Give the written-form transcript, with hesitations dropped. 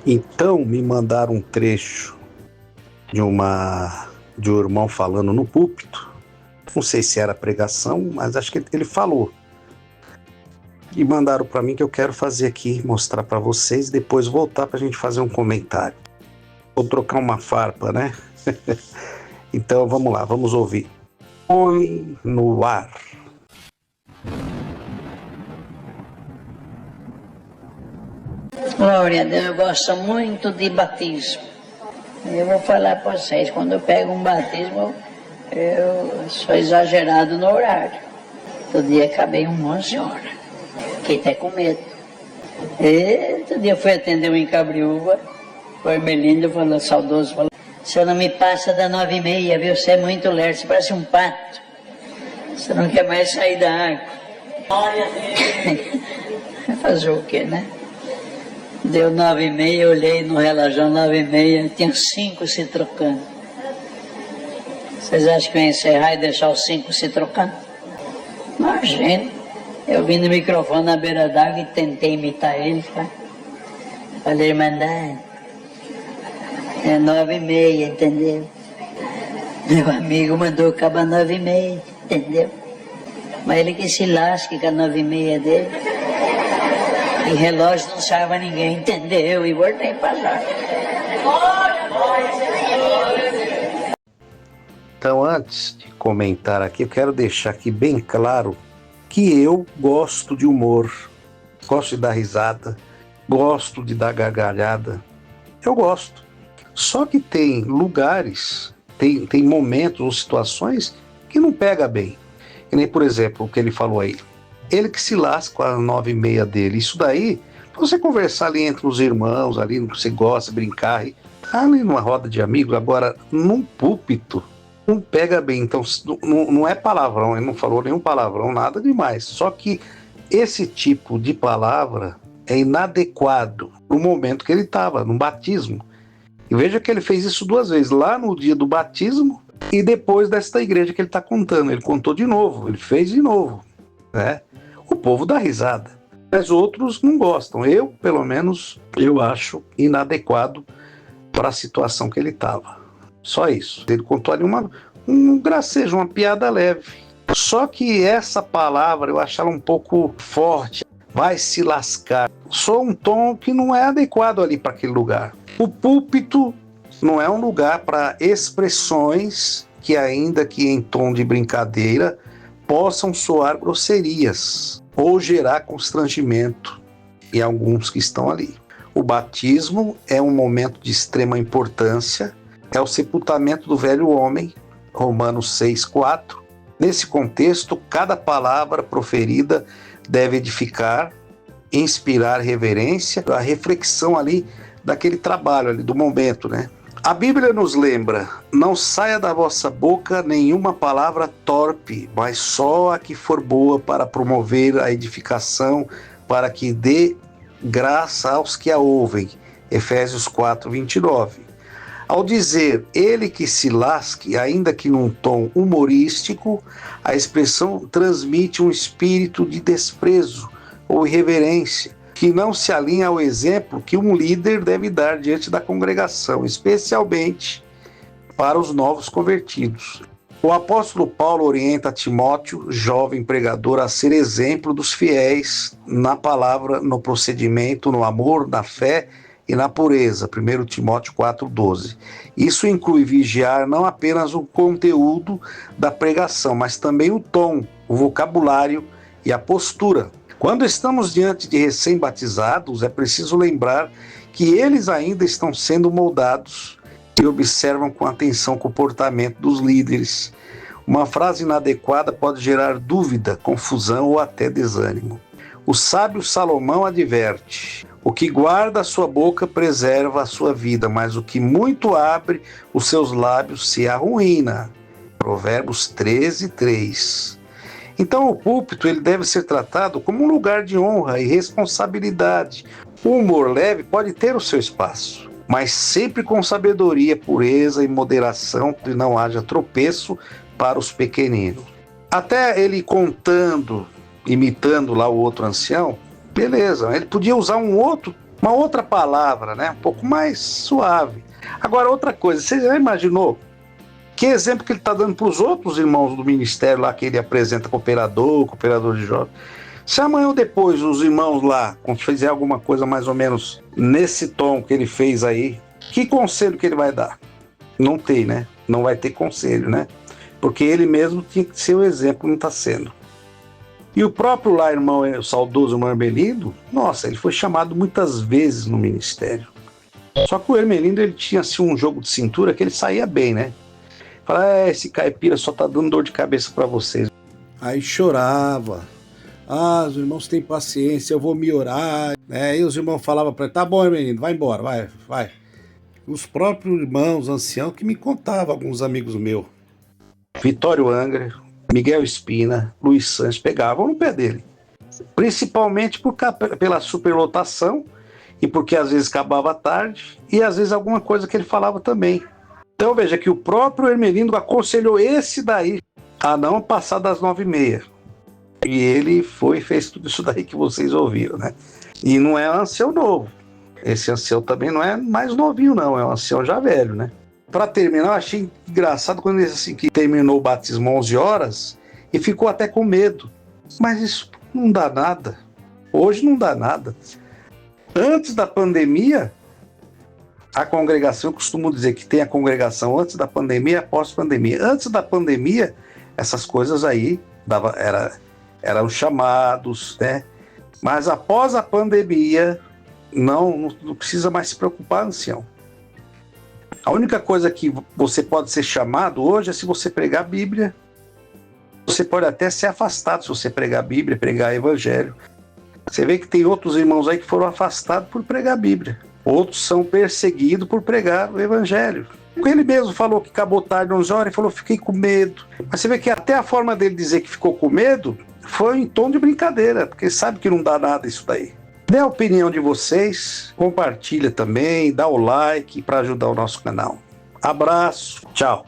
Então me mandaram um trecho de um irmão falando no púlpito. Não sei se era pregação, mas acho que ele falou. E mandaram para mim que eu quero fazer aqui, mostrar para vocês, depois voltar para a gente fazer um comentário. Vou trocar uma farpa, né? Então vamos lá, vamos ouvir. Põe no ar. Glória a Deus, eu gosto muito de batismo. Eu vou falar para vocês, quando eu pego um batismo, eu sou exagerado no horário. Todo dia acabei 11 horas. Fiquei até com medo. Outro dia eu fui atender um em Cabriúva, o Hermelindo falou, saudoso, falou, você não me passa da 9h30, viu? Você é muito lerdo, você parece um pato. Você não quer mais sair da água. Glória a Deus. Fazer o quê, né? Deu 9h30, eu olhei no relógio, 9h30, tinha 5 se trocando. Vocês acham que eu ia encerrar e deixar os 5 se trocando? Imagina. Eu vim no microfone na beira d'água e tentei imitar ele. Falei, irmandade, é 9h30, entendeu? Meu amigo mandou acabar 9h30, entendeu? Mas ele que se lasque com a 9h30 dele. E relógio não serve a ninguém, entendeu? E voltei para lá. Então, antes de comentar aqui, eu quero deixar aqui bem claro que eu gosto de humor, gosto de dar risada, gosto de dar gargalhada. Eu gosto. Só que tem lugares, tem momentos ou situações que não pega bem. Que nem, por exemplo, o que ele falou aí. Ele que se lasca com a 9h30 dele. Isso daí, pra você conversar ali entre os irmãos, ali no que você gosta, brincar, ali numa roda de amigos, agora, num púlpito, não pega bem. Então, não é palavrão, ele não falou nenhum palavrão, nada demais. Só que esse tipo de palavra é inadequado no momento que ele estava, no batismo. E veja que ele fez isso 2 vezes, lá no dia do batismo e depois desta igreja que ele está contando. Ele contou de novo, ele fez de novo, né? O povo dá risada, mas outros não gostam. Eu, pelo menos, eu acho inadequado para a situação que ele estava. Só isso. Ele contou ali um gracejo, uma piada leve. Só que essa palavra eu acho ela um pouco forte. Vai se lascar. Só um tom que não é adequado ali para aquele lugar. O púlpito não é um lugar para expressões que, ainda que em tom de brincadeira, possam soar grosserias ou gerar constrangimento em alguns que estão ali. O batismo é um momento de extrema importância, é o sepultamento do velho homem, Romanos 6,4. Nesse contexto, cada palavra proferida deve edificar, inspirar reverência, a reflexão ali daquele trabalho ali, do momento, né? A Bíblia nos lembra, não saia da vossa boca nenhuma palavra torpe, mas só a que for boa para promover a edificação, para que dê graça aos que a ouvem. Efésios 4:29. Ao dizer ele que se lasque, ainda que num tom humorístico, a expressão transmite um espírito de desprezo ou irreverência, que não se alinha ao exemplo que um líder deve dar diante da congregação, especialmente para os novos convertidos. O apóstolo Paulo orienta Timóteo, jovem pregador, a ser exemplo dos fiéis na palavra, no procedimento, no amor, na fé e na pureza. 1 Timóteo 4,12. Isso inclui vigiar não apenas o conteúdo da pregação, mas também o tom, o vocabulário e a postura. Quando estamos diante de recém-batizados, é preciso lembrar que eles ainda estão sendo moldados e observam com atenção o comportamento dos líderes. Uma frase inadequada pode gerar dúvida, confusão ou até desânimo. O sábio Salomão adverte: o que guarda a sua boca preserva a sua vida, mas o que muito abre os seus lábios se arruína. Provérbios 13:3. Então o púlpito ele deve ser tratado como um lugar de honra e responsabilidade. O humor leve pode ter o seu espaço, mas sempre com sabedoria, pureza e moderação, para que não haja tropeço para os pequeninos. Até ele contando, imitando lá o outro ancião, beleza, ele podia usar um outro Uma outra palavra, né? Um pouco mais suave. Agora, outra coisa, você já imaginou que exemplo que ele está dando para os outros irmãos do ministério lá que ele apresenta cooperador de jovens? Se amanhã ou depois os irmãos lá fizer alguma coisa mais ou menos nesse tom que ele fez aí, que conselho que ele vai dar? Não tem, né? Não vai ter conselho, né? Porque ele mesmo tinha que ser o exemplo, não está sendo. E o próprio lá, o saudoso irmão Hermelindo, nossa, ele foi chamado muitas vezes no ministério. Só que o Hermelindo, ele tinha assim um jogo de cintura que ele saía bem, né? Fala, esse caipira só tá dando dor de cabeça para vocês. Aí chorava. Os irmãos têm paciência, eu vou me orar. E os irmãos falavam para ele, tá bom, Hermelindo, vai embora, vai. Os próprios irmãos, anciãos, que me contavam, alguns amigos meus. Vitório Angra, Miguel Espina, Luiz Santos, pegavam no pé dele. Principalmente pela superlotação e porque às vezes acabava tarde e às vezes alguma coisa que ele falava também. Então veja que o próprio Hermelindo aconselhou esse daí a não passar das 9h30. E ele fez tudo isso daí que vocês ouviram, né? E não é um ancião novo. Esse ancião também não é mais novinho, não. É um ancião já velho, né? Para terminar, eu achei engraçado quando ele disse assim, que terminou o batismo 11 horas e ficou até com medo. Mas isso não dá nada. Hoje não dá nada. Antes da pandemia, a congregação, eu costumo dizer que tem a congregação antes da pandemia e após a pandemia. Antes da pandemia, essas coisas aí eram chamados, né? Mas após a pandemia, não precisa mais se preocupar, ancião. A única coisa que você pode ser chamado hoje é se você pregar a Bíblia. Você pode até ser afastado se você pregar a Bíblia, pregar o Evangelho. Você vê que tem outros irmãos aí que foram afastados por pregar a Bíblia. Outros são perseguidos por pregar o Evangelho. Ele mesmo falou que acabou tarde 11 horas e falou, fiquei com medo. Mas você vê que até a forma dele dizer que ficou com medo foi em tom de brincadeira, porque sabe que não dá nada isso daí. Dê a opinião de vocês, compartilha também, dá o like para ajudar o nosso canal. Abraço, tchau.